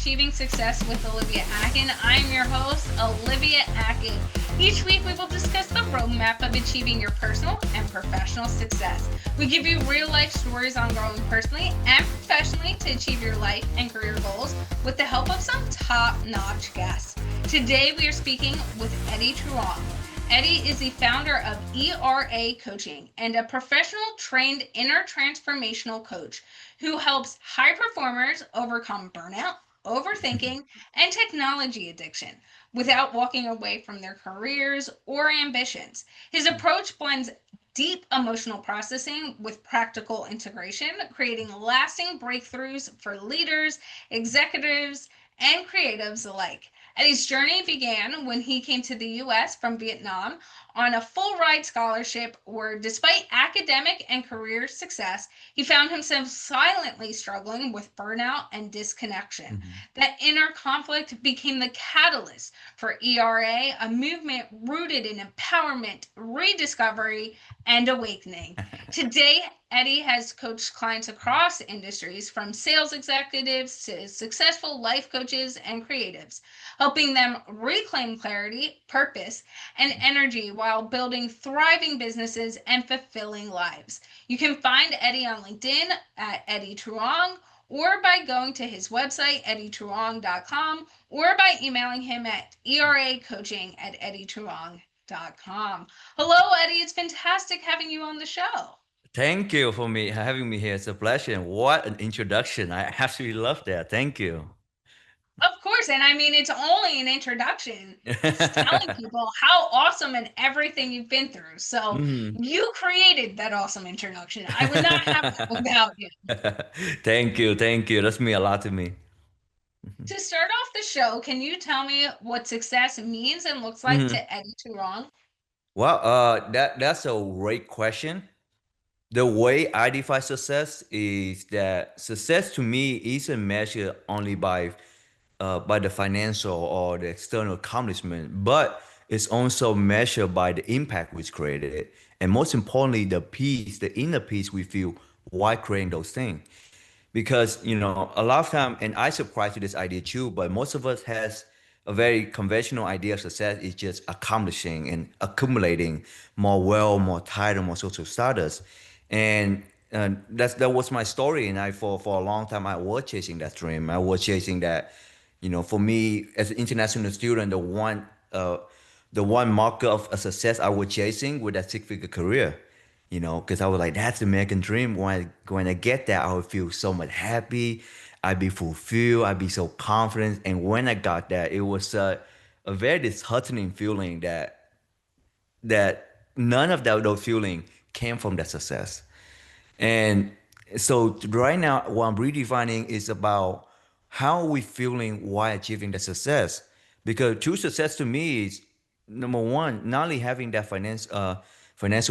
Achieving Success with Olivia Akin. I'm your host, Olivia Akin. Each week, we will discuss the roadmap of achieving your personal and professional success. We give you real life stories on growing personally and professionally to achieve your life and career goals with the help of some top notch guests. Today, we are speaking with Eddie Truong. Eddie is the founder of ERA Coaching and a professional trained inner transformational coach who helps high performers overcome burnout, overthinking, and technology addiction without walking away from their careers or ambitions. His approach blends deep emotional processing with practical integration, creating lasting breakthroughs for leaders, executives, and creatives alike. Eddie's journey began when he came to the US from Vietnam on a full ride scholarship, where, despite academic and career success, he found himself silently struggling with burnout and disconnection. Mhm. That inner conflict became the catalyst for ERA, a movement rooted in empowerment, rediscovery, and awakening. Today, Eddie has coached clients across industries, from sales executives to successful life coaches and creatives, helping them reclaim clarity, purpose, and energy while building thriving businesses and fulfilling lives. You can find Eddie on LinkedIn at Eddie Truong, or by going to his website, eddietruong.com, or by emailing him at eracoaching@eddietruong.com. Hello, Eddie. It's fantastic having you on the show. Thank you for me having me here. It's a pleasure. And what an introduction. I absolutely love that. Thank you. Of course, and I mean, it's only an introduction, just telling people how awesome and everything you've been through. So Mhm. you created that awesome introduction. I would not have that without you. Thank you. Thank you. That's mean a lot to me. To start off the show, can you tell me what success means and looks like Mhm. to Eddie Turong? Well, that's a great question. The way I define success is that success to me isn't measured only by the financial or the external accomplishment, but it's also measured by the impact which created, and most importantly, the peace, the inner peace we feel while creating those things. Because a lot of time, and I subscribe to this idea too, but most of us has a very conventional idea of success is just accomplishing and accumulating more wealth, more title, more social status. And that was my story. And I for a long time I was chasing that dream. I was chasing that. For me as an international student, the one marker of a success I was chasing with that six-figure career. Because I was like, that's the American dream. When I get that, I would feel so much happy. I'd be fulfilled. I'd be so confident. And when I got that, it was a very disheartening feeling that none of those feeling came from that success. And so right now, what I'm redefining is about how are we feeling while achieving the success. Because true success to me is number one, not only having that financial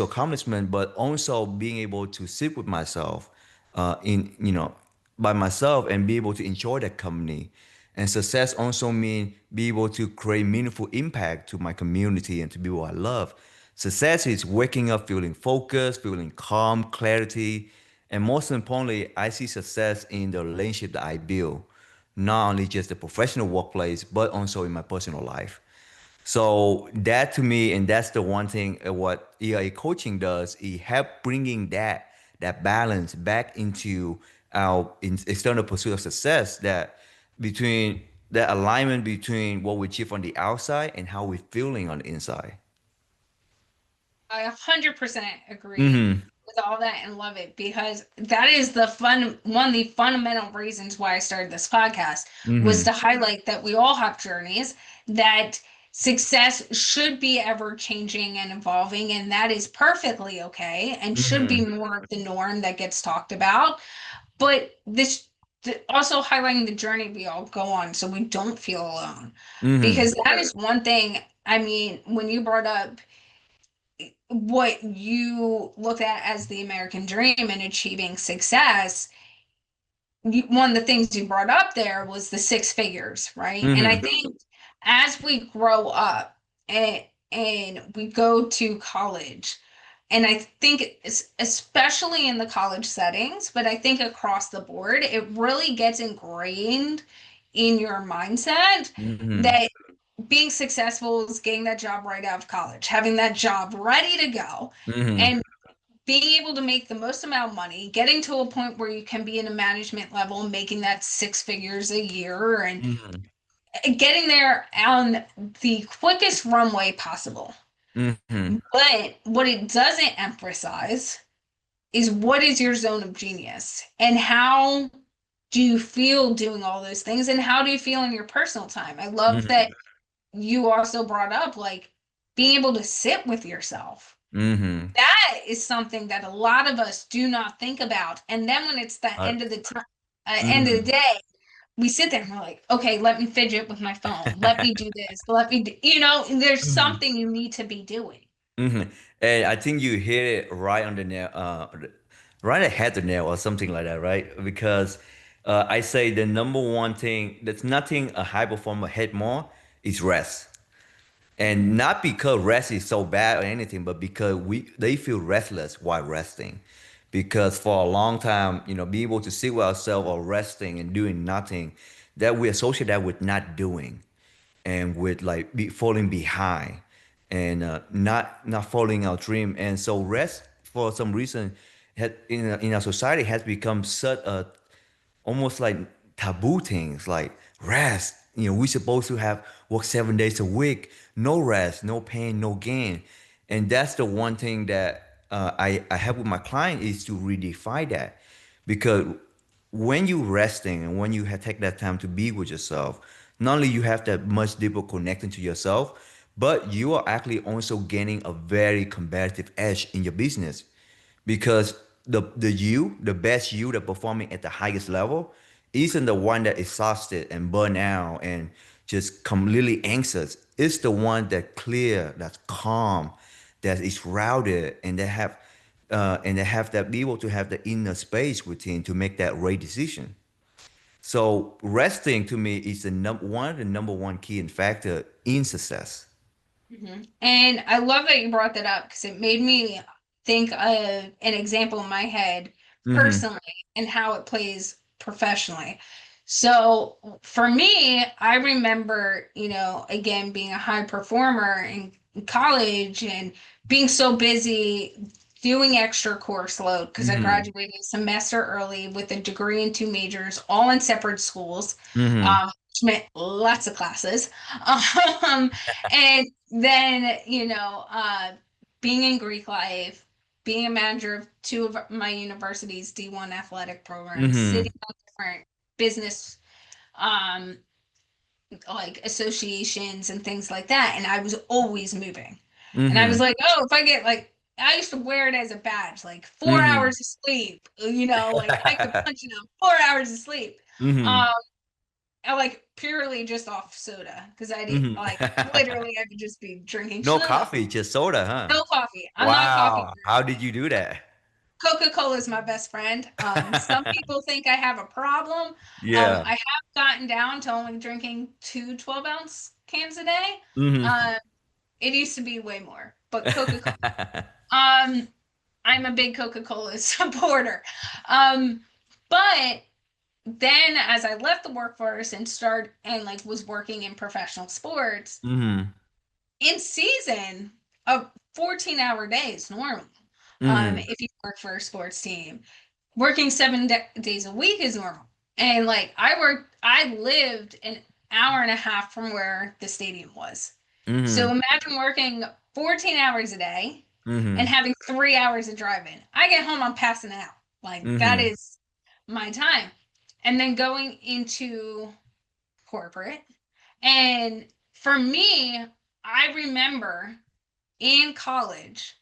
accomplishment, but also being able to sit with myself, in by myself and be able to enjoy that company. And success also means be able to create meaningful impact to my community and to people I love. Success is waking up feeling focused, feeling calm, clarity, and most importantly, I see success in the relationship that I build, not only just the professional workplace, but also in my personal life. So that to me, and that's the one thing what EA coaching does, it help bringing that balance back into our external pursuit of success. That between that alignment between what we achieve on the outside and how we're feeling on the inside. I 100% agree Mm-hmm. with all that and love it, because that is one of the fundamental reasons why I started this podcast, was Mm-hmm. to highlight that we all have journeys, that success should be ever changing and evolving, and that is perfectly okay and should be Mm-hmm. more of the norm that gets talked about. But also highlighting the journey we all go on so we don't feel alone, Mm-hmm. because that is one thing. I mean, when you brought up what you look at as the American dream and achieving success, one of the things you brought up there was the six figures, right? And I Mm-hmm. think as we grow up and we go to college, and I think especially in the college settings, but I think across the board, it really gets ingrained in your mindset Mm-hmm. that being successful is getting that job right out of college, having that job ready to go, Mm-hmm. and being able to make the most amount of money, getting to a point where you can be in a management level, making that six figures a year, and Mm-hmm. getting there on the quickest runway possible. Mm-hmm. But what it doesn't emphasize is what is your zone of genius and how do you feel doing all those things and how do you feel in your personal time? I love Mm-hmm. that you also brought up like being able to sit with yourself. Mm-hmm. That is something that a lot of us do not think about. And then when it's the Uh, end of the time, end of the mm-hmm. day, we sit there and we're like, okay, let me fidget with my phone. Let me do this. Let me do, there's Mm-hmm. something you need to be doing. Mm-hmm. And I think you hit it right on the nail, right ahead the nail or something like that, right? Because I say the number one thing that's nothing a high performer hate more is rest. And not because rest is so bad or anything, but because they feel restless while resting. Because for a long time, being able to sit with ourselves or resting and doing nothing, that we associate that with not doing and with like falling behind and not following our dream. And so rest for some reason in our society has become such a almost like taboo things like rest. We're supposed to have work 7 days a week, no rest, no pain, no gain. And that's the one thing that I have with my client is to redefine that. Because when you resting and when you take that time to be with yourself, not only you have that much deeper connection to yourself, but you are actually also gaining a very competitive edge in your business because the best you that performing at the highest level isn't the one that is exhausted and burnt out and just completely anxious. It's the one that clear, that's calm, that is routed, and they have that be able to have the inner space within to make that right decision. So resting to me is one of the number one key and factor in success. And I love that you brought that up because it made me think of an example in my head Mm-hmm. personally and how it plays professionally. So for me, I remember, again, being a high performer in college and being so busy doing extra course load because I Mm-hmm. graduated a semester early with a degree in two majors, all in separate schools, Mm-hmm. which meant lots of classes. Um, and then, being in Greek life, being a manager of two of my university's D1 athletic programs, Mm-hmm. sitting on different business um like associations and things like that. And I was always moving. And I was Mm-hmm. like, oh, if I get like I used to wear it as a badge, like four Mm-hmm. hours of sleep, like I could punch it out 4 hours of sleep. Mm-hmm. Um, I like purely just off soda because I did like Mm-hmm. literally I could just be drinking No soda. coffee, just soda, huh? No coffee. I'm not a coffee Wow. How person. did you do that? Coca-Cola is my best friend. Some people think I have a problem. Yeah. I have gotten down to only drinking two 12-ounce cans a day. Mm-hmm. Uh, it used to be way more, but Coca-Cola. Um, I'm a big Coca-Cola supporter. Um, but then as I left the workforce and like was working in professional sports, Mm-hmm. in season a 14-hour day is normal. Mm-hmm. If you work for a sports team, working days a week is normal. And like I lived an hour and a half from where the stadium was. So Mm-hmm. imagine working 14 hours a day and Mm-hmm. having 3 hours of driving. I get home, I'm passing out. Like that Mm-hmm. is my time. And then going into corporate. And for me, I remember in college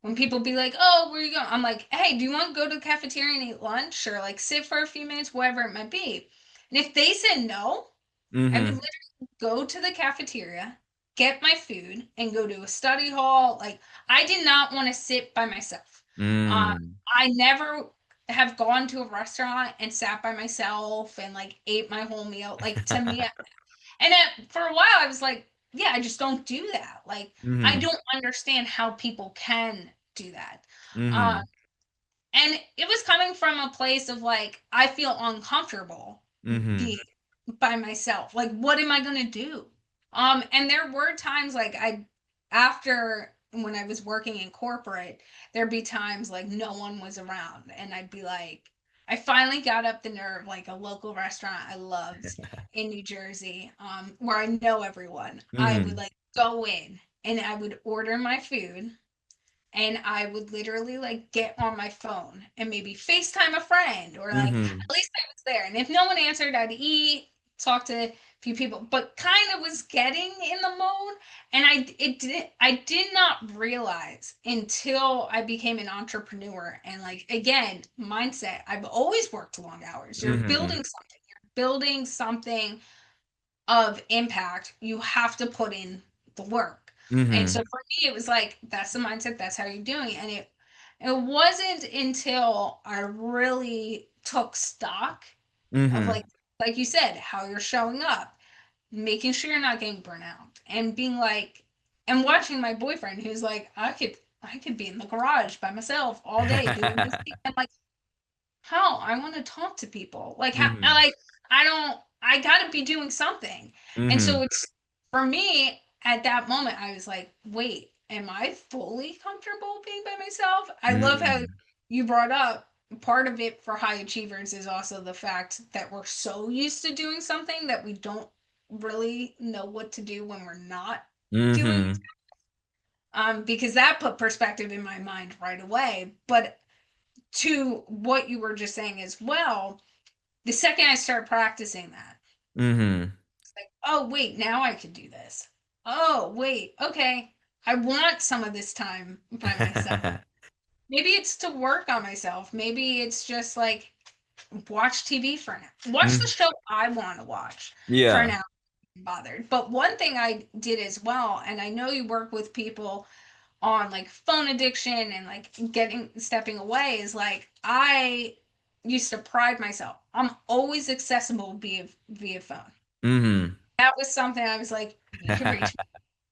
when people be like, "Oh, where are you going?" I'm like, "Hey, do you want to go to the cafeteria and eat lunch or like sit for a few minutes, whatever it might be?" And if they said no, I would Mm-hmm. literally go to the cafeteria, get my food, and go to a study hall. Like I did not want to sit by myself. Um, Mm-hmm. I never have gone to a restaurant and sat by myself and like ate my whole meal. Like to me, and for a while, I was like, yeah, I just don't do that. Like, I Mm-hmm. don't understand how people can do that. Uh, Mm-hmm. and it was coming from a place of like, I feel uncomfortable Mm-hmm. being. by myself. Like, what am I going to do? And there were times like after when I was working in corporate, there'd be times like no one was around, and I'd be like, I finally got up the nerve, like a local restaurant I loved in New Jersey, where I know everyone. I would Mm-hmm. like go in and I would order my food, and I would literally like get on my phone and maybe FaceTime a friend, or like Mm-hmm. at least I was there. And if no one answered, I'd eat, talk to a few people, but kind of was getting in the mode. And I did not realize until I became an entrepreneur, and like again, mindset. I've always worked long hours. Mm-hmm. You're building something of impact, you have to put in the work. And so Mm-hmm. for me, it was like, that's the mindset, that's how you're doing it. And it wasn't until I really took stock of Mm-hmm. like you said, how you're showing up, making sure you're not getting burnt out, and being like, and watching my boyfriend who's like, I could be in the garage by myself all day doing this thing. I'm like, how I want to talk to people. Like how Mm-hmm. I don't I gotta be doing something. And Mm-hmm. so it's for me at that moment, I was like, wait, am I fully comfortable being by myself? I love how Mm-hmm. you brought up part of it for high achievers is also the fact that we're so used to doing something that we don't really know what to do when we're not doing, Mm-hmm. because that put perspective in my mind right away. But to what you were just saying as well, the second I start practicing that, Mm-hmm. it's like, oh, wait, now I can do this. Oh, wait, okay. I want some of this time by myself. Maybe it's to work on myself. Maybe it's just like watch TV for an hour. Watch the Mm. show I want to watch for an Yeah. hour. Bothered. But one thing I did as well, and I know you work with people on like phone addiction and like getting stepping away, is like I used to pride myself. I'm always accessible via phone. Mm-hmm. That was something I was like, you can reach me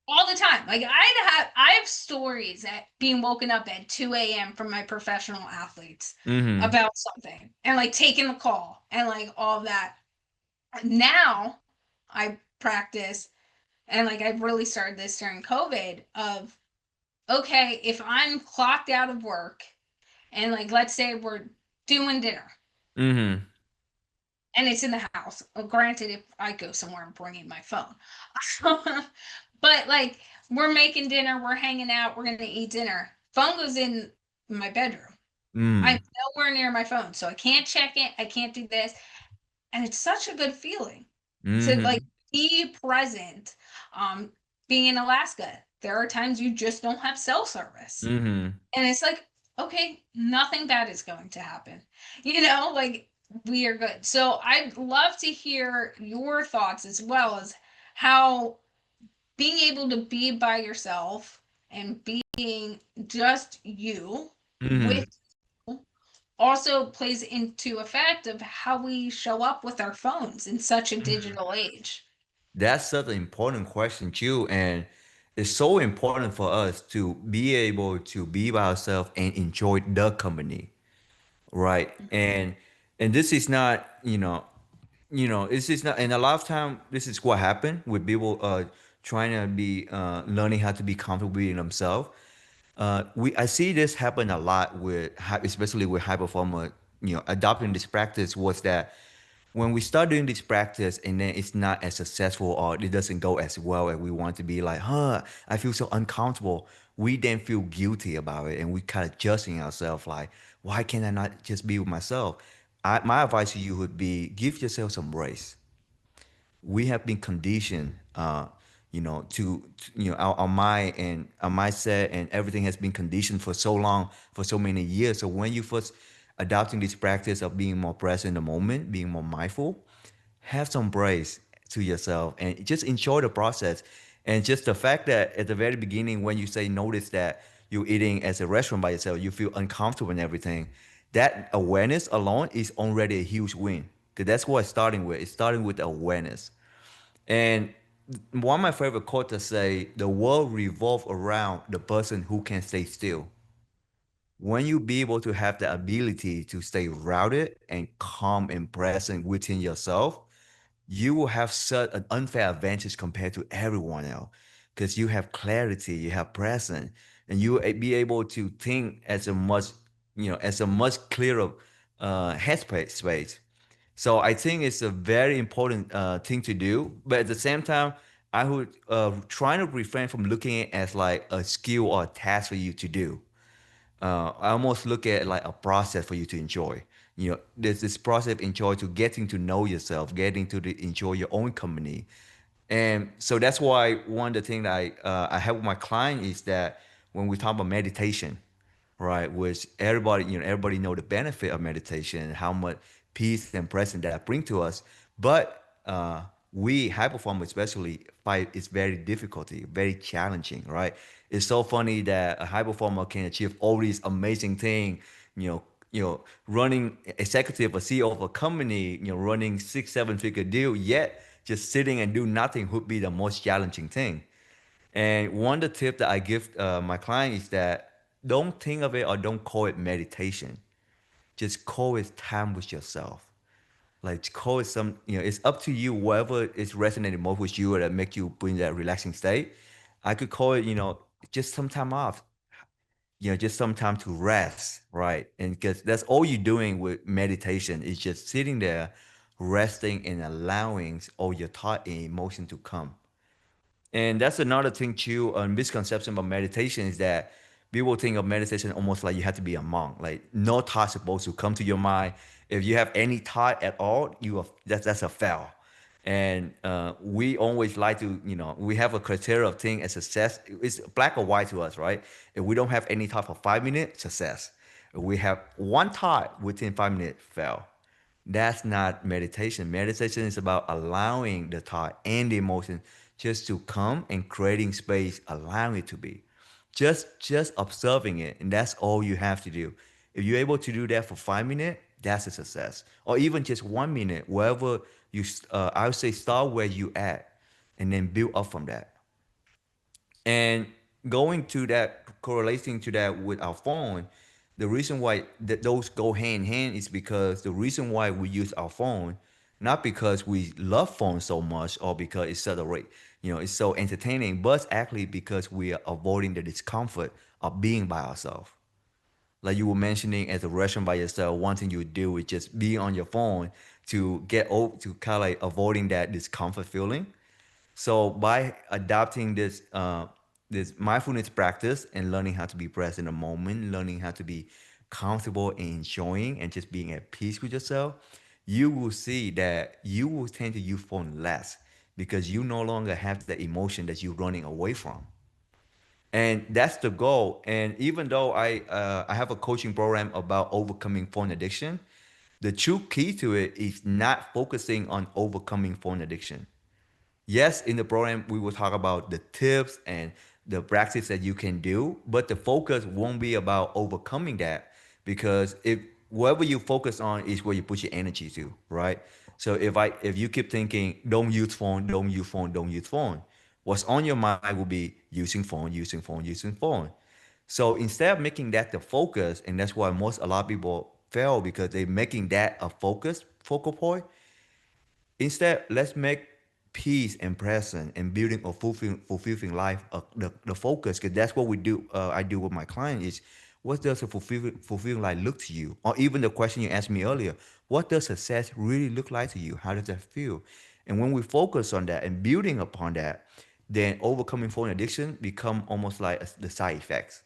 all the time. Like I have stories at being woken up at 2 a.m. from my professional athletes Mm-hmm. about something, and like taking the call and like all that. Now I practice, and like I've really started this during COVID of, okay, if I'm clocked out of work and like let's say we're doing dinner Mm-hmm. and it's in the house. Granted, if I go somewhere, I'm bringing my phone. But like we're making dinner, we're hanging out, we're gonna eat dinner. Phone goes in my bedroom. I'm Mm. nowhere near my phone, so I can't check it. I can't do this, and it's such a good feeling to like Mm-hmm. be present. Um, Being in Alaska, there are times you just don't have cell service. Mm-hmm. And it's like, okay, nothing bad is going to happen. Like we are good. So I'd love to hear your thoughts as well as how being able to be by yourself and being just you Mm-hmm. with also plays into effect of how we show up with our phones in such a digital age. That's such an important question too, and it's so important for us to be able to be by ourselves and enjoy the company, right? And this is not, this is not, and a lot of time this is what happened with people trying to be learning how to be comfortable being themselves. We I see this happen a lot with especially with high performer, adopting this practice was that when we start doing this practice and then it's not as successful or it doesn't go as well as we want to be like, I feel so uncomfortable. We then feel guilty about it and we kind of judging ourselves like, why can't I not just be with myself? My advice to you would be give yourself some grace. We have been conditioned, our mind and our mindset and everything has been conditioned for so long, for so many years. So when you first adopting this practice of being more present in the moment, being more mindful, have some grace to yourself and just enjoy the process. And just the fact that at the very beginning, when you say notice that you're eating as a restaurant by yourself, you feel uncomfortable and everything, that awareness alone is already a huge win. Because that's what it's starting with. It's starting with awareness. And one of my favorite quotes to say, the world revolves around the person who can stay still. When you be able to have the ability to stay routed and calm and present within yourself, you will have such an unfair advantage compared to everyone else because you have clarity, you have presence, and you will be able to think as a much, as a much clearer headspace space. So I think it's a very important thing to do. But at the same time, I would try to refrain from looking at it as like a skill or a task for you to do. I almost look at it like a process for you to enjoy. There's this process of enjoy to getting to know yourself, getting to enjoy your own company. And so that's why one of the things that I have with my client is that when we talk about meditation, right, which everybody know the benefit of meditation, how much peace and presence that bring to us, but we high performers especially find it's very difficulty, very challenging, right? It's so funny that a high performer can achieve all these amazing things, you know, running executive or CEO of a company, running 6 7 figure deal, yet just sitting and do nothing would be the most challenging thing. And one of the tips that I give my client is that don't think of it or don't call it meditation. Just call it time with yourself. Like call it some, it's up to you, whatever is resonating most with you that make you be in that relaxing state. I could call it, just some time off, just some time to rest, right? And because that's all you're doing with meditation is just sitting there, resting and allowing all your thought and emotion to come. And that's another thing too, a misconception about meditation is that people think of meditation almost like you have to be a monk. Like no thought supposed to come to your mind. If you have any thought at all, that's a fail. And we always like to, we have a criteria of thing as success. It's black or white to us, right? If we don't have any thought for 5 minutes, success. If we have one thought within 5 minutes, fail. That's not meditation. Meditation is about allowing the thought and the emotion just to come and creating space, allowing it to be. Just observing it, and that's all you have to do. If you're able to do that for 5 minutes, that's a success. Or even just 1 minute, wherever I would say start where you at, and then build up from that. And going to that, correlating to that with our phone, the reason why those go hand in hand is because the reason why we use our phone, not because we love phones so much or because it's such a rate, it's so entertaining, but it's actually because we are avoiding the discomfort of being by ourselves. Like you were mentioning at the restaurant by yourself, one thing you would do is just be on your phone to get over to kind of like avoiding that discomfort feeling. So by adopting this mindfulness practice and learning how to be present in the moment, learning how to be comfortable and enjoying and just being at peace with yourself, you will see that you will tend to use phone less because you no longer have the emotion that you're running away from. And that's the goal. And even though I have a coaching program about overcoming phone addiction, the true key to it is not focusing on overcoming phone addiction. Yes, in the program, we will talk about the tips and the practice that you can do, but the focus won't be about overcoming that because if whatever you focus on is where you put your energy to, right? So if you keep thinking, don't use phone, don't use phone, don't use phone, what's on your mind will be using phone, using phone, using phone. So instead of making that the focus, and that's why a lot of people fail because they're making that a focal point. Instead, let's make peace and presence and building a fulfilling life the focus, because that's what we do. I do with my client is, what does a fulfilling life look to you? Or even the question you asked me earlier, what does success really look like to you? How does that feel? And when we focus on that and building upon that, then overcoming phone addiction become almost like the side effects.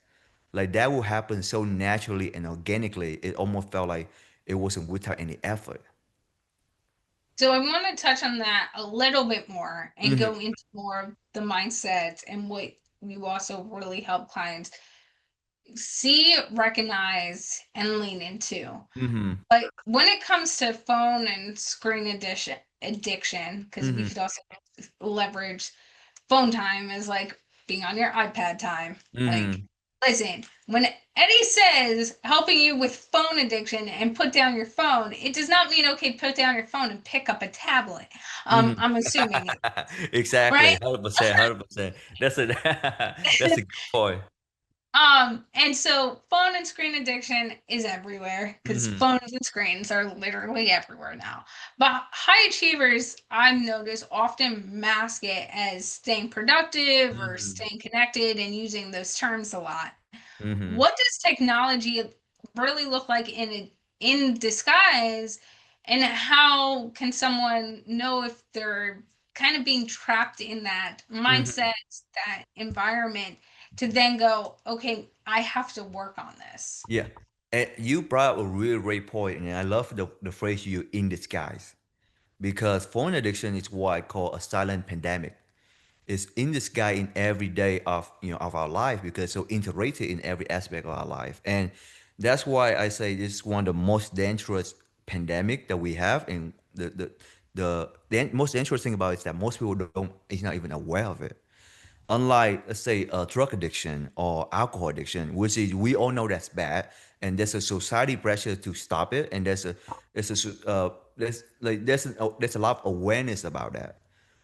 Like that will happen so naturally and organically. It almost felt like it wasn't without any effort. So I want to touch on that a little bit more and Mm-hmm. go into more of the mindset and what you also really help clients see, recognize, and lean into. Mm-hmm. But when it comes to phone and screen addiction, because we Mm-hmm. could also leverage phone time as like being on your iPad time. Like, Mm-hmm. listen, when Eddie says helping you with phone addiction and put down your phone, it does not mean okay, put down your phone and pick up a tablet. Mm-hmm. I'm assuming, Exactly, right? 100%, 100%. That's a that's a good point. And so phone and screen addiction is everywhere because Mm-hmm. phones and screens are literally everywhere now. But high achievers, I've noticed, often mask it as staying productive or Mm-hmm. staying connected and using those terms a lot. Mm-hmm. What does technology really look like in disguise, and how can someone know if they're kind of being trapped in that Mm-hmm. mindset, that environment, to then go, okay, I have to work on this. Yeah. And you brought up a really great point, and I love the phrase you in disguise because phone addiction is what I call a silent pandemic. It's in disguise in every day of of our life because it's so integrated in every aspect of our life, and that's why I say this is one of the most dangerous pandemic that we have, and the most dangerous thing about it is that most people don't is not even aware of it. Unlike, let's say, drug addiction or alcohol addiction, which is we all know that's bad, and there's a society pressure to stop it, and there's a lot of awareness about that.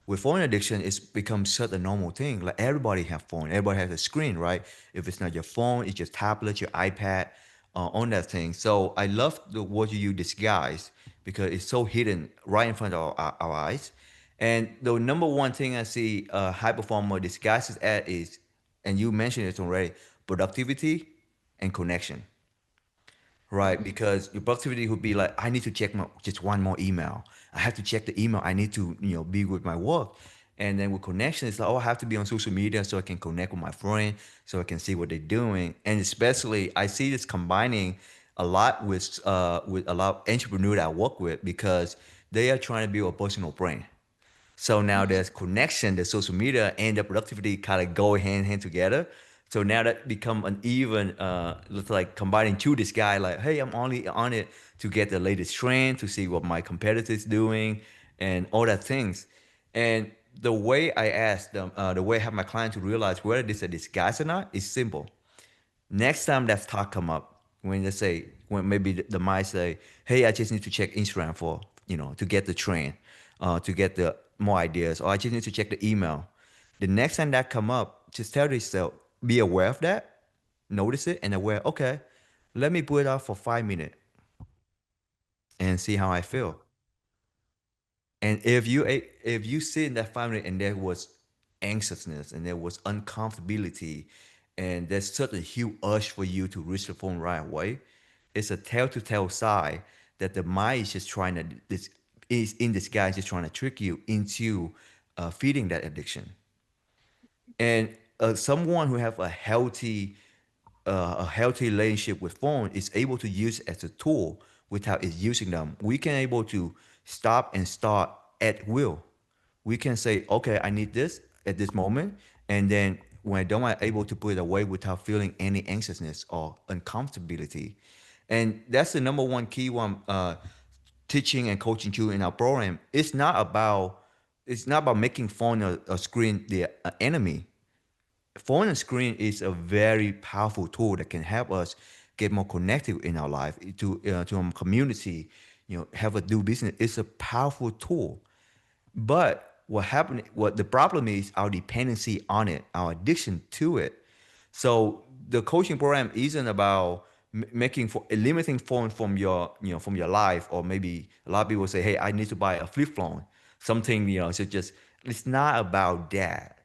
With phone addiction, it's become such a normal thing. Like everybody have phone, everybody has a screen, right? If it's not your phone, it's your tablet, your iPad, on that thing. So I love the word you use disguise because it's so hidden right in front of our eyes. And the number one thing I see high performer disguises at is, and you mentioned it already, productivity and connection, right? Mhm. Because your productivity would be like, I need to check just one more email. I have to check the email. I need to, be with my work. And then with connection, it's like, oh, I have to be on social media so I can connect with my friend, so I can see what they're doing. And especially, I see this combining a lot with a lot of entrepreneurs that I work with because they are trying to build a personal brand. So now there's connection, the social media and the productivity kind of go hand in hand together. So now that become an even, looks like combining two this guy like, hey, I'm only on it to get the latest trend, to see what my competitors doing, and all that things. And the way I ask them, the way I have my client to realize whether this is a disguise or not is simple. Next time that talk come up, when they say, when maybe the might say, hey, I just need to check Instagram for, to get the trend, to get the more ideas, or I just need to check the email. The next time that come up, just tell yourself, be aware of that, notice it, and aware, okay, let me put it off for 5 minutes and see how I feel. And if you sit in that family and there was anxiousness and there was uncomfortability and there's such a huge urge for you to reach the phone right away, it's a telltale sign that the mind is just trying to this is in disguise just trying to trick you into feeding that addiction. And someone who have a healthy relationship with phone is able to use it as a tool without it using them. We can able to stop and start at will. We can say, okay, I need this at this moment, and then when I don't, I'm able to put it away without feeling any anxiousness or uncomfortability. And that's the number one key one teaching and coaching you in our program. It's not about making phone a screen the enemy. Phone and screen is a very powerful tool that can help us get more connected in our life to our community, have a do business. It's a powerful tool, but what the problem is our dependency on it, our addiction to it. So the coaching program isn't about making for eliminating phone from your life, or maybe a lot of people say, hey, I need to buy a flip phone, something, so just it's not about that.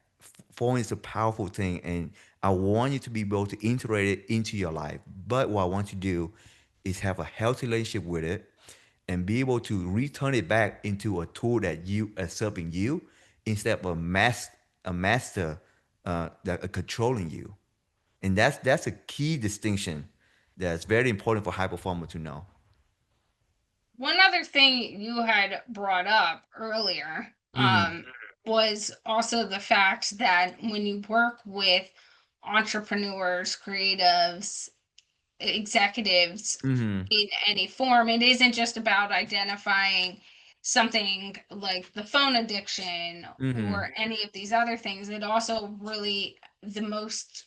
Phone is a powerful thing, and I want you to be able to integrate it into your life. But what I want you to do is have a healthy relationship with it and be able to return it back into a tool that you are serving you instead of a master that are controlling you. And that's a key distinction that's very important for high performer to know. One other thing you had brought up earlier Mm-hmm. was also the fact that when you work with entrepreneurs, creatives, executives Mm-hmm. in any form, it isn't just about identifying something like the phone addiction Mm-hmm. or any of these other things. It also really, the most,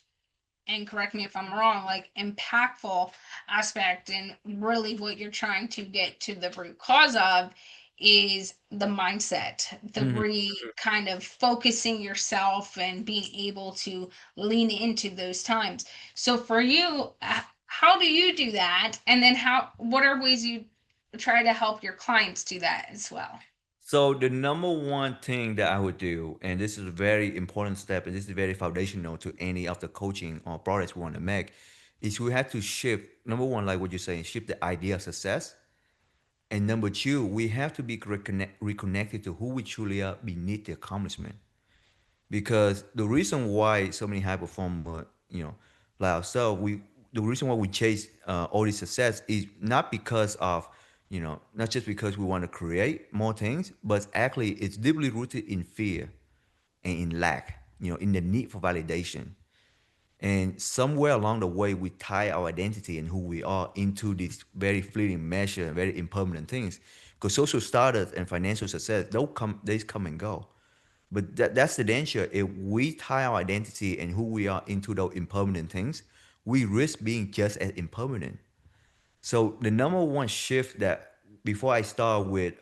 and correct me if I'm wrong, like impactful aspect and really what you're trying to get to the root cause of is the mindset, the Mhm. kind of focusing yourself and being able to lean into those times. So for you, how do you do that? And then what are ways you try to help your clients do that as well? So the number one thing that I would do, and this is a very important step, and this is very foundational to any of the coaching or products we want to make, is we have to shift. Number one, like what you're saying, shift the idea of success. And number two, we have to be reconnected to who we truly are beneath the accomplishment. Because the reason why so many high performers, like ourselves, the reason why we chase all this success is not because of, not just because we want to create more things, but actually it's deeply rooted in fear and in lack, in the need for validation. And somewhere along the way, we tie our identity and who we are into these very fleeting measure, very impermanent things. Because social status and financial success, they come and go. But that's the danger. If we tie our identity and who we are into those impermanent things, we risk being just as impermanent. So the number one shift that before I start with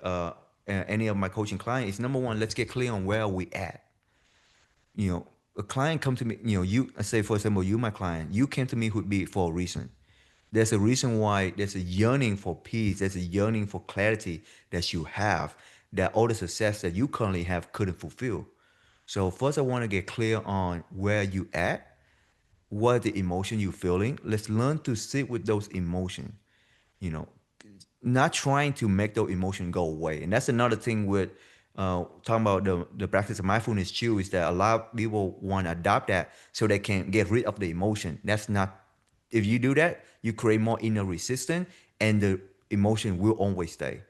any of my coaching clients is number one, let's get clear on where we at. A client come to me, you let's say for example, you my client, you came to me would be for a reason. There's a reason why there's a yearning for peace, there's a yearning for clarity that you have, that all the success that you currently have couldn't fulfill. So first I want to get clear on where you at, what the emotion you feeling. Let's learn to sit with those emotions. You know, not trying to make those emotions go away. And that's another thing with talking about the practice of mindfulness too, is that a lot of people want to adopt that so they can get rid of the emotion. That's not, if you do that, you create more inner resistance and the emotion will always stay.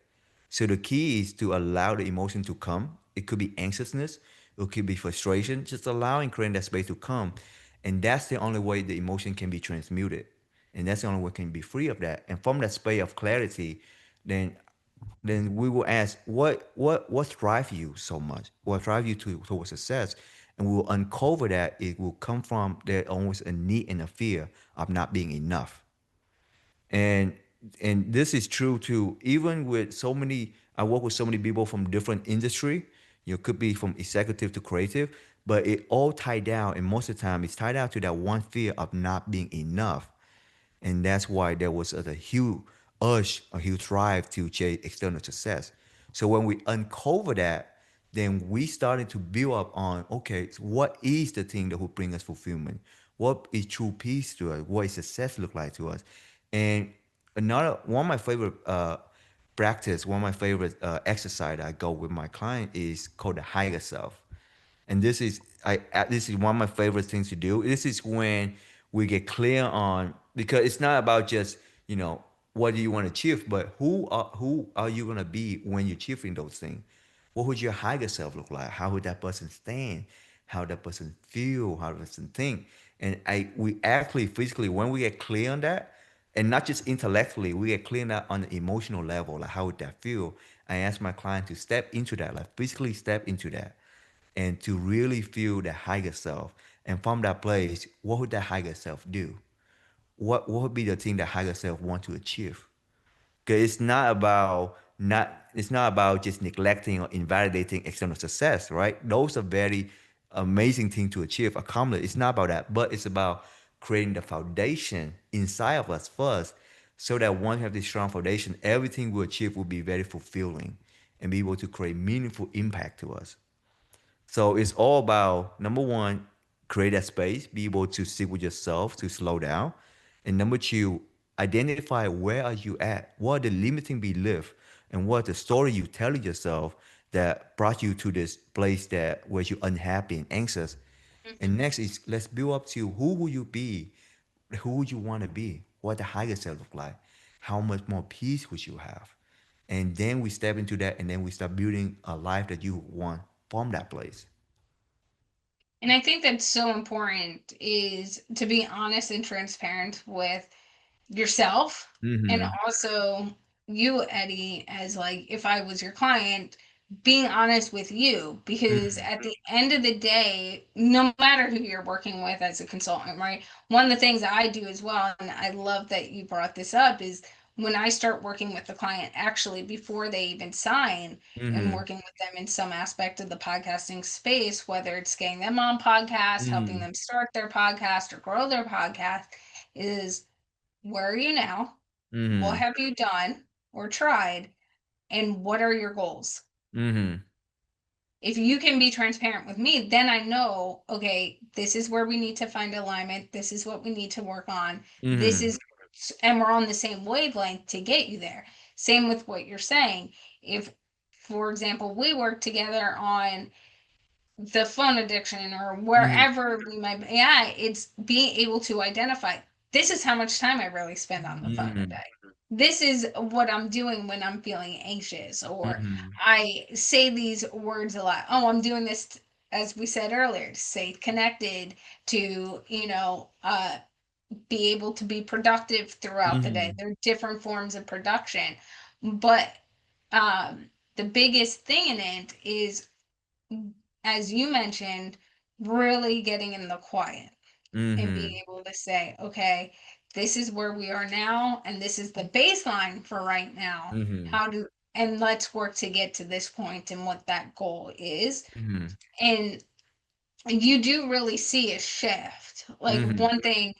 So the key is to allow the emotion to come. It could be anxiousness, it could be frustration, just allowing creating that space to come. And that's the only way the emotion can be transmuted. And that's the only way can be free of that. And from that space of clarity, then then we will ask what drives you so much? What drives you towards success? And we will uncover that it will come from there always a need and a fear of not being enough. and and this is true too, even with so many, I work with so many people from different industry, could be from executive to creative, but it all tied down, and most of the time it's tied down to that one fear of not being enough. And that's why there was a huge urge, a huge drive to chase external success. So when we uncover that, then we started to build up on, okay, so what is the thing that will bring us fulfillment? What is true peace to us? What is success look like to us? And another one of my favorite practice, one of my favorite exercise I go with my client is called the higher self. And this is one of my favorite things to do. This is when we get clear on, because it's not about just, what do you want to achieve, but who are you gonna be when you're achieving those things? What would your higher self look like? How would that person stand? How that person feel? How that person think? And we actually physically, when we get clear on that, and not just intellectually, we get clear on that on the emotional level, like how would that feel? I ask my client to step into that, like physically step into that, and to really feel the higher self. And from that place, what would that higher self do? What would be the thing that higher self want to achieve? Because it's not about just neglecting or invalidating external success, right? Those are very amazing things to achieve, accomplish. It's not about that, but it's about creating the foundation inside of us first, so that once we have this strong foundation, everything we achieve will be very fulfilling and be able to create meaningful impact to us. So it's all about number one, create that space, be able to sit with yourself to slow down. And number two, identify where are you at? What are the limiting belief and what the story you tell yourself that brought you to this place that where you're unhappy and anxious. And next is let's build up to who will you be? Who would you want to be? What the higher self look like? How much more peace would you have? And then we step into that and then we start building a life that you want from that place. And I think that's so important is to be honest and transparent with yourself, and Mm-hmm. also you, Eddie, as like if I was your client, being honest with you, because Mm-hmm. at the end of the day, no matter who you're working with as a consultant, right? One of the things I do as well, and I love that you brought this up, is when I start working with the client, actually before they even sign, and Mhm. working with them in some aspect of the podcasting space, whether it's getting them on podcasts, helping Mhm. them start their podcast or grow their podcast, is where are you now? What Mhm. have you done or tried? And what are your goals? Mhm. If you can be transparent with me, then I know, okay, this is where we need to find alignment. This is what we need to work on. This Mhm. is, and we're on the same wavelength to get you there. Same with what you're saying. If, for example, we work together on the phone addiction or Mhm. wherever we might be, yeah, it's being able to identify this is how much time I really spend on the phone a Mhm. day. This is what I'm doing when I'm feeling anxious, or Mhm. I say these words a lot. Oh, I'm doing this, as we said earlier, to stay connected, to, be able to be productive throughout the day. Mhm. There are different forms of production, but the biggest thing in it is, as you mentioned, really getting in the quiet and being Mhm. able to say, okay, this is where we are now, and this is the baseline for right now. Mhm. How do, and let's work to get to this point and what that goal is. Mhm. And you do really see a shift. Like Mhm. one thing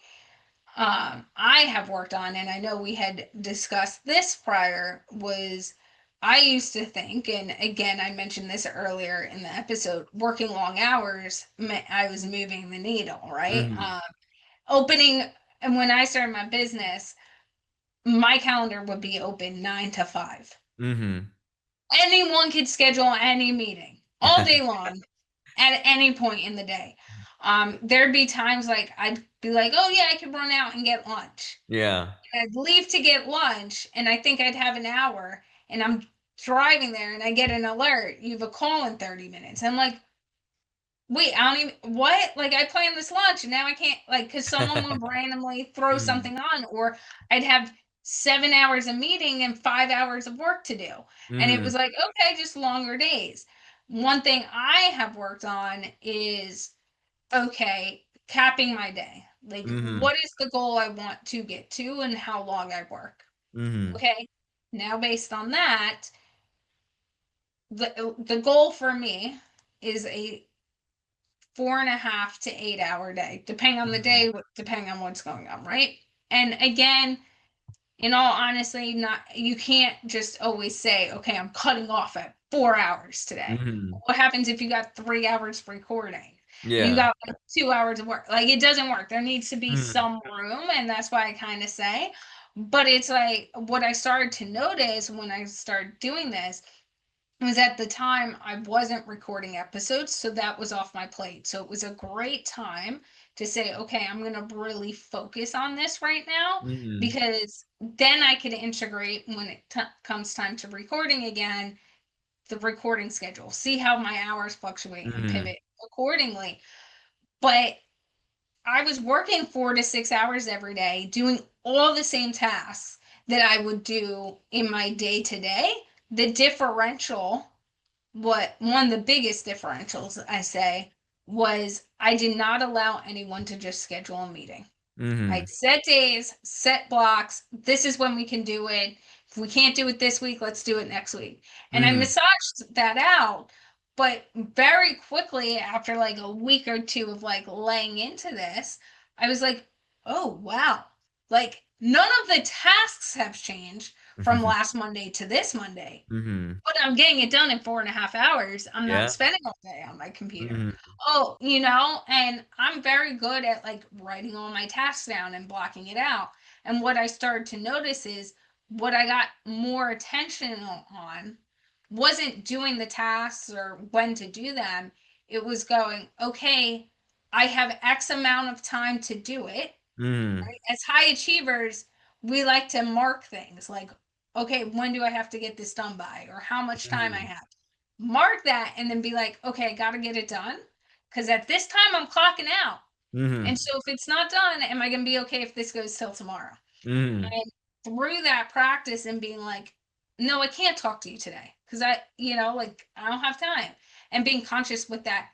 I have worked on, and I know we had discussed this prior, was I used to think, and again, I mentioned this earlier in the episode, working long hours meant I was moving the needle, right? Mhm. Opening, and when I started my business, my calendar would be open 9 to 5. Mhm. Anyone could schedule any meeting all day long at any point in the day. There'd be times like I'd be like, oh yeah, I could run out and get lunch. Yeah. I'd leave to get lunch, and I think I'd have an hour, and I'm driving there, and I get an alert. You have a call in 30 minutes. I'm like, wait, I don't even, what? Like, I planned this lunch, and now I can't, like, because someone would randomly throw Mhm. something on, or I'd have 7 hours of meeting and 5 hours of work to do. And it Mhm. was like, okay, just longer days. One thing I have worked on is, okay, capping my day. Like, Mhm. what is the goal I want to get to and how long I work? Mhm. Okay. Now, based on that, the goal for me is a 4.5 to 8 hour day, depending on the Mhm. day, depending on what's going on, right? And again, in all honesty, not, you can't just always say, okay, I'm cutting off at 4 hours today. Mhm. What happens if you got 3 hours of recording and you Yeah. got like 2 hours of work? Like, it doesn't work. There needs to be Mhm. some room, and that's why I kind of say. But it's like what I started to notice when I started doing this was, at the time I wasn't recording episodes, so that was off my plate. So it was a great time to say, okay, I'm going to really focus on this right now, Mhm. because then I could integrate when it comes time to recording again, the recording schedule, see how my hours fluctuate and Mhm. pivot accordingly. But I was working 4 to 6 hours every day, doing all the same tasks that I would do in my day to day. The differential, what one of the biggest differentials I say, was I did not allow anyone to just schedule a meeting. Mhm. I'd set days, set blocks. This is when we can do it. If we can't do it this week, let's do it next week. And I Mhm. massaged that out. But very quickly, after like a week or two of like laying into this, I was like, oh, wow. Like, none of the tasks have changed from Mhm. last Monday to this Monday, Mhm. but I'm getting it done in 4.5 hours. I'm not Yeah. spending all day on my computer. Mhm. Oh, and I'm very good at like writing all my tasks down and blocking it out. And what I started to notice is, what I got more attention on wasn't doing the tasks or when to do them. It was going, okay, I have X amount of time to do it. Mhm. Right? As high achievers, we like to mark things like, okay, when do I have to get this done by, or how much time I Mhm. have. Mark that and then be like, okay, I got to get it done. Because at this time, I'm clocking out. And Mhm. so if it's not done, am I going to be okay if this goes till tomorrow? Mhm. And through that practice and being like, no, I can't talk to you today because like I don't have time. And being conscious with that.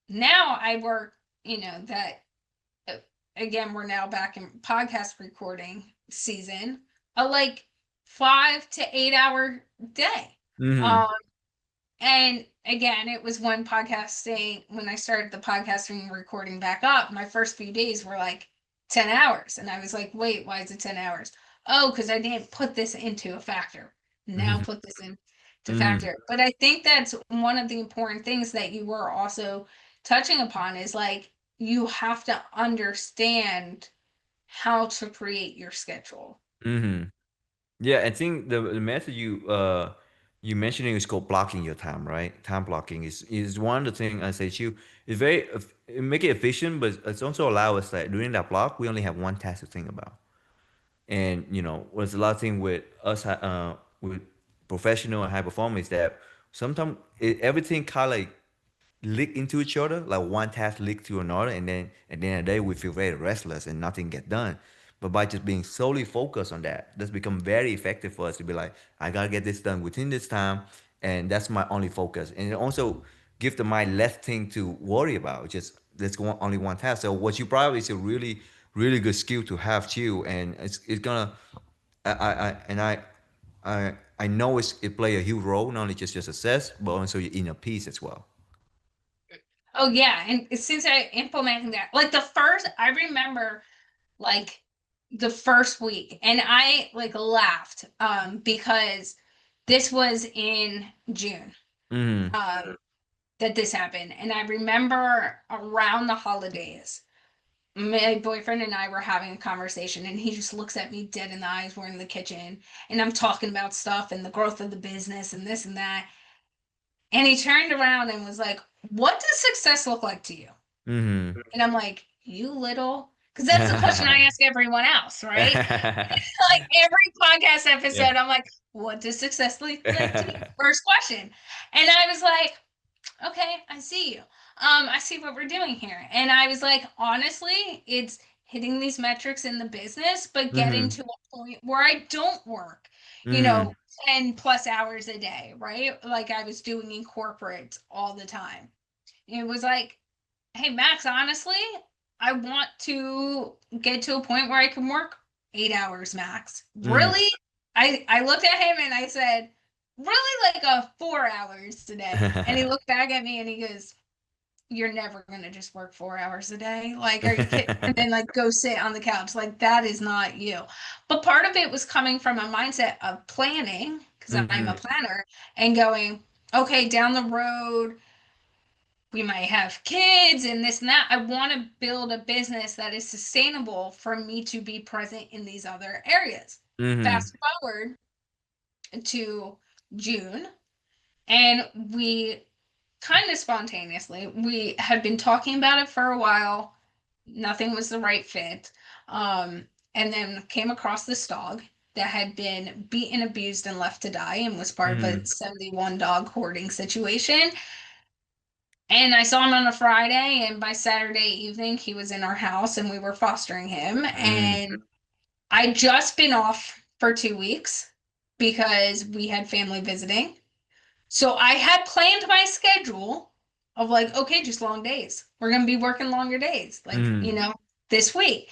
Now I work, that uh, again, we're now back in podcast recording season. a like 5 to 8 hour day. Mm-hmm. Um, and again, it was one podcasting when I started the podcasting recording back up, my first few days were like 10 hours. And I was like, wait, why is it 10 hours? Oh, because I didn't put this into a factor. Now Mm-hmm. put this into Mm-hmm. factor. But I think that's one of the important things that you were also touching upon is like you have to understand how to create your schedule. Mm-hmm. Yeah, I think the method you mentioning is called blocking your time, right? Time blocking is one of the things I say to you. It's it make it efficient, but it's also allow us that during that block we only have one task to think about. And there's a lot of thing with us with professional and high performance that sometimes everything kind of like leak into each other, like one task leak to another, and then at the end of the day, we feel very restless and nothing get done. But by just being solely focused on that, that's become very effective for us to be like, I gotta get this done within this time, and that's my only focus. And it also give the mind less thing to worry about. Just let's go on only one task. So what you probably is a really, really good skill to have too, and it's gonna, I know it play a huge role, not only just your success, but also your inner peace as well. Oh yeah, and since I implemented that, like the first, I remember like the first week, and I like laughed because this was in June Mm-hmm. um that this happened, and I remember around the holidays, my boyfriend and I were having a conversation, and he just looks at me dead in the eyes. We're in the kitchen, and I'm talking about stuff and the growth of the business and this and that, and he turned around and was like, "What does success look like to you?" Mm-hmm. And I'm like, you little, because that's the question I ask everyone else, right? Like every podcast Yeah. episode, I'm like, what does success look like to you? First question. And I was like, okay, I see you. I see what we're doing here. And I was like, honestly, it's hitting these metrics in the business, but getting Mhm. to a point where I don't work, you Mhm. know, 10 plus hours a day, right? Like I was doing in corporate all the time. It was like, hey Max, honestly, I want to get to a point where I can work 8 hours max. Mhm. Really? I looked at him and I said, really like a 4 hours today. And he looked back at me and he goes, you're never gonna just work 4 hours a day. Like, are you kidding? And then like go sit on the couch. Like that is not you. But part of it was coming from a mindset of planning, because I'm a Mhm. planner, and going, okay, down the road we might have kids and this and that. I want to build a business that is sustainable for me to be present in these other areas. Mhm. Fast forward to June, and we kind of spontaneously, we had been talking about it for a while. Nothing was the right fit. Um, and then came across this dog that had been beaten, abused, and left to die and was part of a Mhm. 71 dog hoarding situation. And I saw him on a Friday, and by Saturday evening, he was in our house and we were fostering him. Mhm. And I'd just been off for 2 weeks because we had family visiting. So I had planned my schedule of like, okay, just long days. We're going to be working longer days, like, Mhm. this week.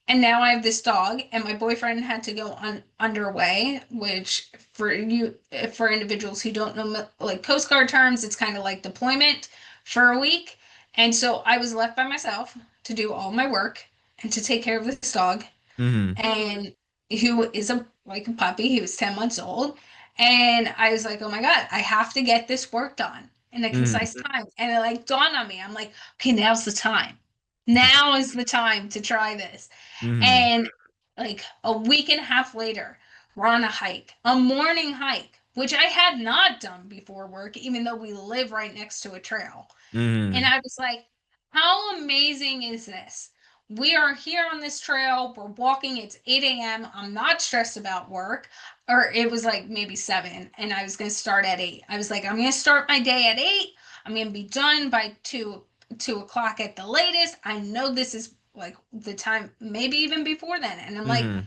And now I have this dog, and my boyfriend had to go on underway, which for individuals who don't know like Coast Guard terms, it's kind of like deployment for a week. And so I was left by myself to do all my work and to take care of this dog, Mhm. and who is a like a puppy. He was 10 months old. And I was like, oh my God, I have to get this work done in a Mhm. concise time. And it like dawned on me. I'm like, okay, now's the time. Now is the time to try this. Mhm. And like a week and a half later, we're on a hike, a morning hike, which I had not done before work, even though we live right next to a trail. And Mhm. I was like, how amazing is this? We are here on this trail. We're walking. It's 8 a.m. I'm not stressed about work. Or it was like maybe 7, and I was going to start at 8. I was like, I'm going to start my day at 8. I'm going to be done by 2 o'clock at the latest. I know this is like the time, maybe even before then. And I'm like, Mhm.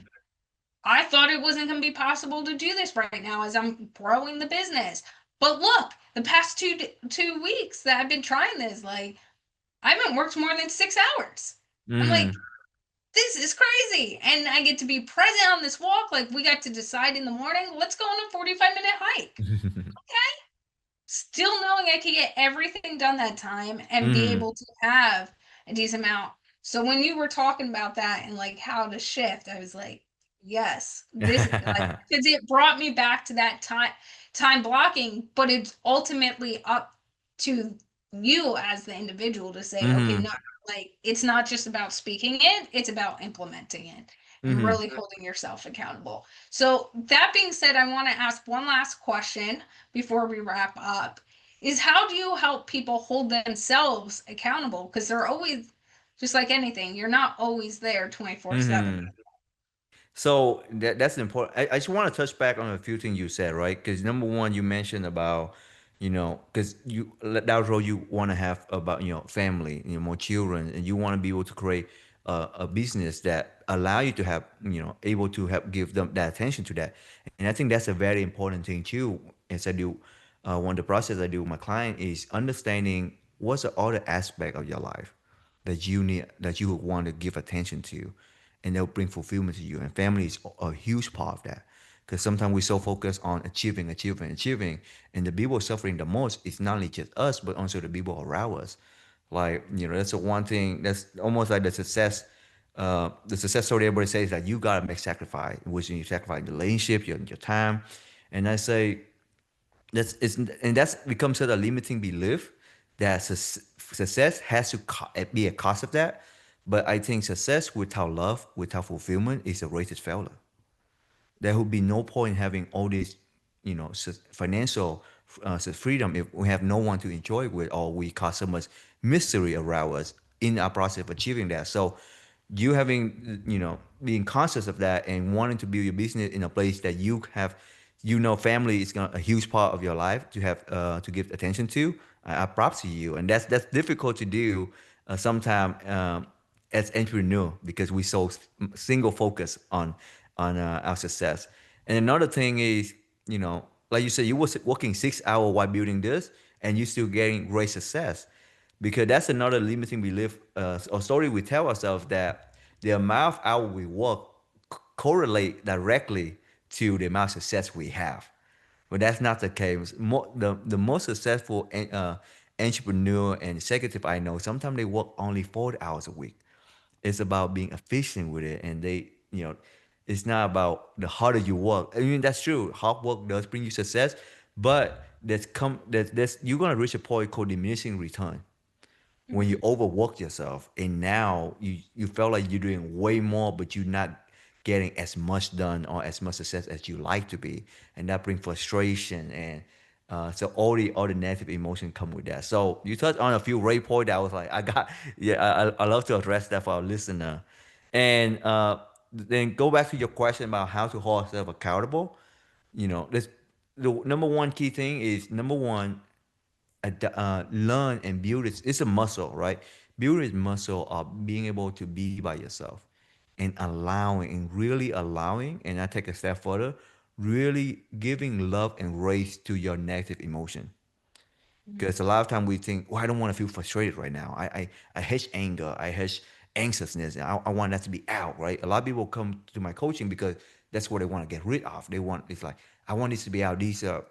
I thought it wasn't going to be possible to do this right now as I'm growing the business. But look, the past 2 weeks that I've been trying this, like I haven't worked more than 6 hours. I'm like, Mhm. this is crazy. And I get to be present on this walk. Like we got to decide in the morning, let's go on a 45-minute hike. Okay. Still knowing I could get everything done that time and be Mm-hmm. able to have a decent amount. So when you were talking about that and like how to shift, I was like, yes, this like because it brought me back to that time blocking, but it's ultimately up to you as the individual to say, okay, Mm-hmm. not like it's not just about speaking it, it's about implementing it and Mm-hmm. really holding yourself accountable. So that being said, I want to ask one last question before we wrap up is how do you help people hold themselves accountable? Because they're always, just like anything, you're not always there 24/7. Mm-hmm. So that's important. I just want to touch back on a few things you said, right? Because number one, you mentioned about, because that role you want to have about family, more children, and you want to be able to create a business that allow you to have able to help give them that attention to that. And I think that's a very important thing too. As I do, one of the process I do with my client is understanding what's the other aspect of your life that you would want to give attention to, and they'll bring fulfillment to you. And family is a huge part of that, because sometimes we're so focused on achieving, and the people suffering the most is not only just us, but also the people around us. Like that's the one thing that's almost like the success story everybody says that you gotta make sacrifice, which you sacrifice the relationship, your time, and I say that's becomes such a limiting belief that success has to be a cost of that. But I think success without love, without fulfillment, is a rated failure. There would be no point in having all this, financial freedom if we have no one to enjoy it with, or we cause so much misery around us in our process of achieving that. So, you having, being conscious of that and wanting to build your business in a place that you have, family is a huge part of your life to have to give attention to. I props to you, and that's difficult to do sometimes as entrepreneur, because we so single focus on our success. And another thing is, like you said, you was working 6 hours while building this, and you still getting great success, because that's another limiting belief or story we tell ourselves, that the amount of hours we work correlate directly to the amount of success we have. But that's not the case. The most successful entrepreneur and executive I know, sometimes they work only 40 hours a week. It's about being efficient with it, and it's not about the harder you work. I mean, that's true. Hard work does bring you success, but there's you're gonna reach a point called diminishing return when you Mm-hmm. overwork yourself, and now you feel like you're doing way more, but you're not getting as much done or as much success as you like to be, and that brings frustration, and so all the negative emotion come with that. So you touched on a few great points that I was like, I got, yeah, I love to address that for our listener. And then go back to your question about how to hold yourself accountable. This the number one key thing is, number one, learn and build it. It's a muscle, right? Build this muscle of being able to be by yourself, and allowing, and really allowing, and I take a step further, really giving love and grace to your negative emotion. Because a lot of time we think, well, I don't want to feel frustrated right now. I hate anger. I hate anxiousness. I want that to be out, right? A lot of people come to my coaching because that's what they want to get rid of. It's like, I want this to be out. These are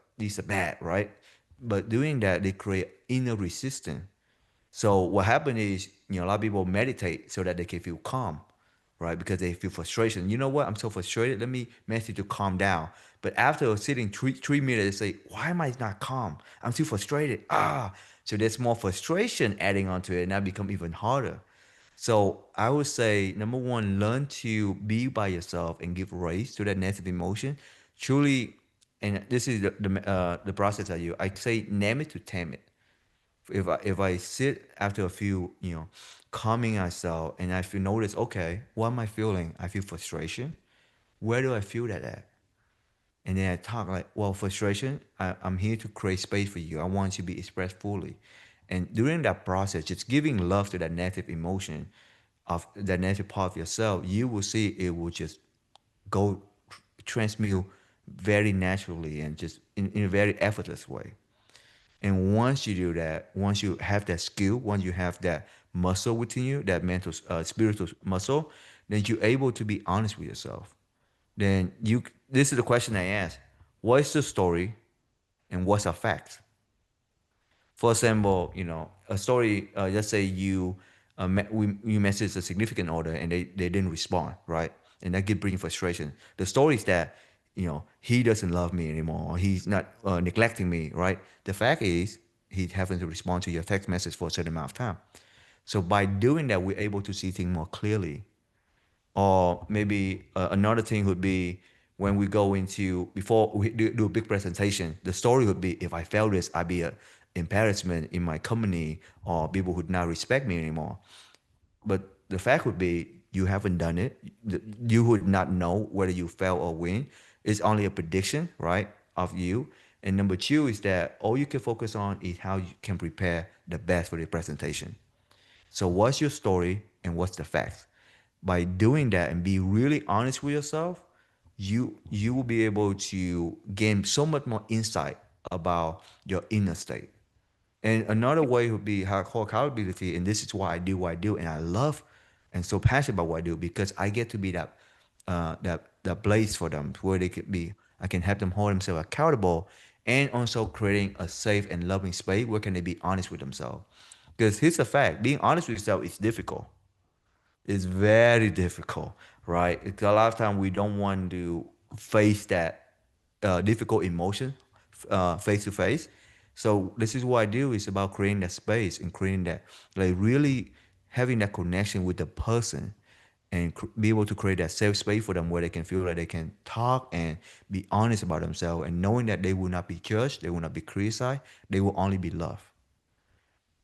bad, right? But doing that, they create inner resistance. So what happened is, a lot of people meditate so that they can feel calm, right? Because they feel frustration. You know what? I'm so frustrated. Let me meditate to calm down. But after sitting 3 minutes, they say, why am I not calm? I'm too frustrated. So there's more frustration adding onto it, and that become even harder. So I would say, number one, learn to be by yourself and give raise to that negative emotion. Truly, and this is the process I use. I say, name it to tame it. If I sit after a few, calming myself, and I feel notice, okay, what am I feeling? I feel frustration. Where do I feel that at? And then I talk like, well, frustration, I'm here to create space for you. I want you to be expressed fully. And during that process, just giving love to that negative emotion, of that negative part of yourself, you will see it will just go transmute very naturally, and just in a very effortless way. And once you do that, once you have that skill, once you have that muscle within you, that mental, spiritual muscle, then you're able to be honest with yourself. Then you, this is the question I ask: what is the story and what's a fact? For example, a story. Let's say you message a significant other and they didn't respond, right? And that could bring frustration. The story is that he doesn't love me anymore, or he's not neglecting me, right? The fact is he happens to respond to your text message for a certain amount of time. So by doing that, we're able to see things more clearly. Or maybe another thing would be when we go into before we do a big presentation, the story would be if I fail this, I'd be a embarrassment in my company or people would not respect me anymore. But the fact would be you haven't done it. You would not know whether you fail or win. It's only a prediction, right, of you. And number two is that all you can focus on is how you can prepare the best for the presentation. So what's your story and what's the facts? By doing that and be really honest with yourself, you will be able to gain so much more insight about your inner state. And another way would be how called accountability, and this is why I do what I do, and I love and so passionate about what I do because I get to be that place for them where they could be. I can help them hold themselves accountable, and also creating a safe and loving space where can they be honest with themselves. Because here's a fact: being honest with yourself is difficult. It's very difficult, right? It's a lot of time we don't want to face that difficult emotion face to face. So this is what I do. Is about creating that space and creating that, like really having that connection with the person and be able to create that safe space for them where they can feel that they can talk and be honest about themselves and knowing that they will not be judged, they will not be criticized, they will only be loved.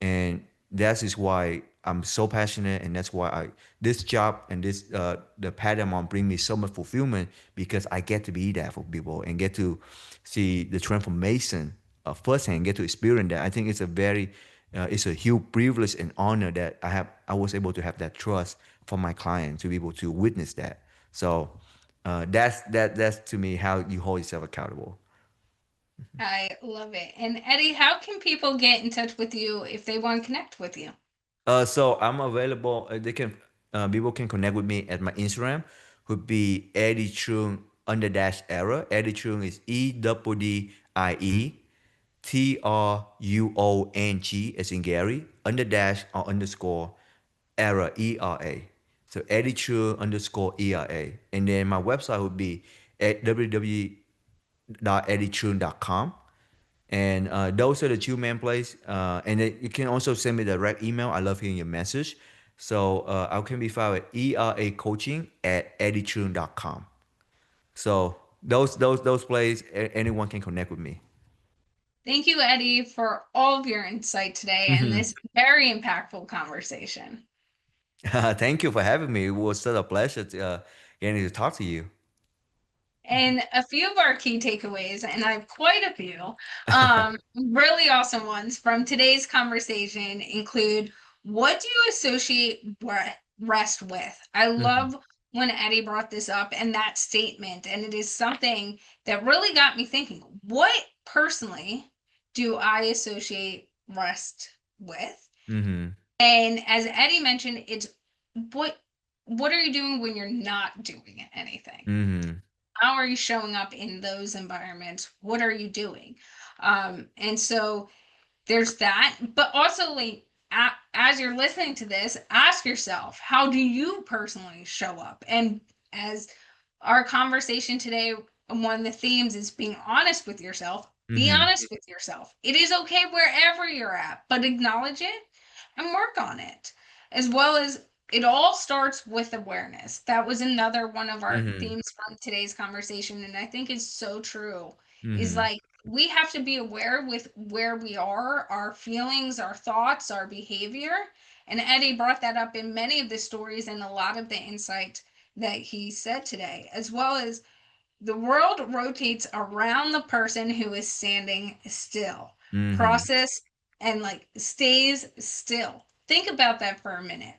And that is why I'm so passionate, and that's why I this job and this the path I'm on bring me so much fulfillment because I get to be there for people and get to see the transformation firsthand, get to experience that. I think it's a huge privilege and honor that I was able to have that trust from my client to be able to witness that. So that's to me how you hold yourself accountable. I love it. And Eddie, how can people get in touch with you if they want to connect with you? So I'm available. They can people can connect with me at my Instagram, would be Eddie Truong under dash error. Eddie Truong is EDIE TRUONG as in Gary under dash or underscore error ERA. So Eddie Truong underscore ERA, and then my website would be at www.eddietrun.com. And those are the two main places. And then you can also send me direct email. I love hearing your message. So I can be found at eracoaching@editune.com. So those places, anyone can connect with me. Thank you, Eddie, for all of your insight today and this very impactful conversation. Thank you for having me. It was such a pleasure getting to talk to you. And a few of our key takeaways, and I have quite a few, really awesome ones from today's conversation include, what do you associate rest with? I Mhm, love when Eddie brought this up and that statement, and it is something that really got me thinking, what personally do I associate rest with? mhm, And as Eddie mentioned, it's what what are you doing when you're not doing anything? mhm, How are you showing up in those environments? What are you doing? And so there's that, but also like as you're listening to this, ask yourself, how do you personally show up? And as our conversation today, one of the themes is being honest with yourself. Be mhm, honest with yourself. It is okay wherever you're at, but acknowledge it and work on it. As well as, it all starts with awareness. That was another one of our mhm, themes from today's conversation, and I think is so true. Is mhm, like, we have to be aware with where we are, our feelings, our thoughts, our behavior. And Eddie brought that up in many of the stories and a lot of the insight that he said today, as well as, the world rotates around the person who is standing still. mhm, Process and like stays still. Think about that for a minute.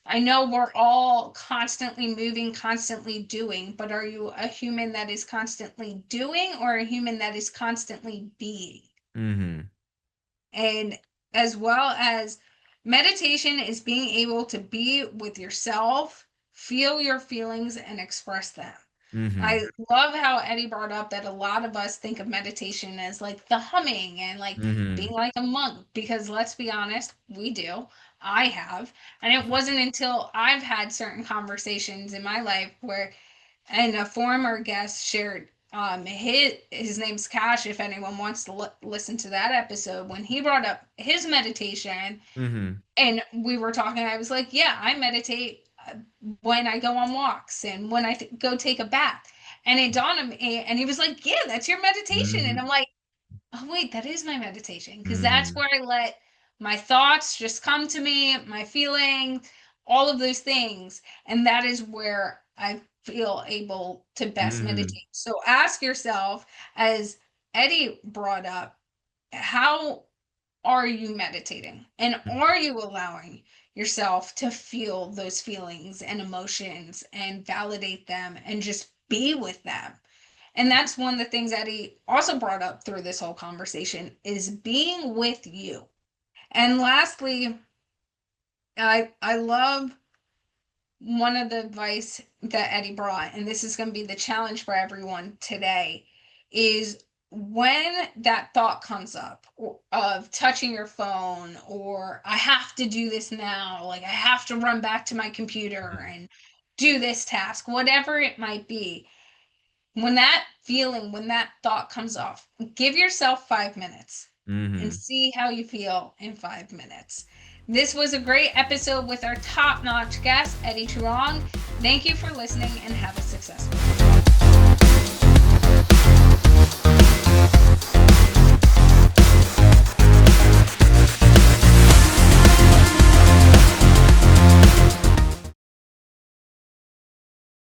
I know we're all constantly moving, constantly doing, but are you a human that is constantly doing or a human that is constantly being? mhm, And as well as, meditation is being able to be with yourself, feel your feelings and express them. I Mm-hmm. love how Eddie brought up that a lot of us think of meditation as like the humming and like being Mm-hmm. like a monk, because let's be honest, we do. I have. And it wasn't until I've had certain conversations in my life where, and a former guest shared, his name's Cash, if anyone wants to listen to that episode, when he brought up his meditation Mm-hmm. and we were talking, I was like, yeah, I meditate when I go on walks and when I go take a bath. And it dawned on me, and he was like, yeah, that's your meditation. And I'm Mm-hmm. like, oh, wait, that is my meditation. Because that's Mm-hmm. where I let my thoughts just come to me, my feelings, all of those things. And that is where I feel able to best Mm-hmm. meditate. So ask yourself, as Eddie brought up, how are you meditating? And are you allowing yourself to feel those feelings and emotions and validate them and just be with them? And that's one of the things that he also brought up through this whole conversation is being with you. And lastly, I love one of the advice that Eddie brought, and this is going to be the challenge for everyone today, is when that thought comes up of touching your phone, or I have to do this now, like I have to run back to my computer and do this task, whatever it might be, when that thought comes off, give yourself 5 minutes and Mm-hmm. see how you feel in 5 minutes. This was a great episode with our top notch guest, Eddie Truong. Thank you for listening and have a successful day.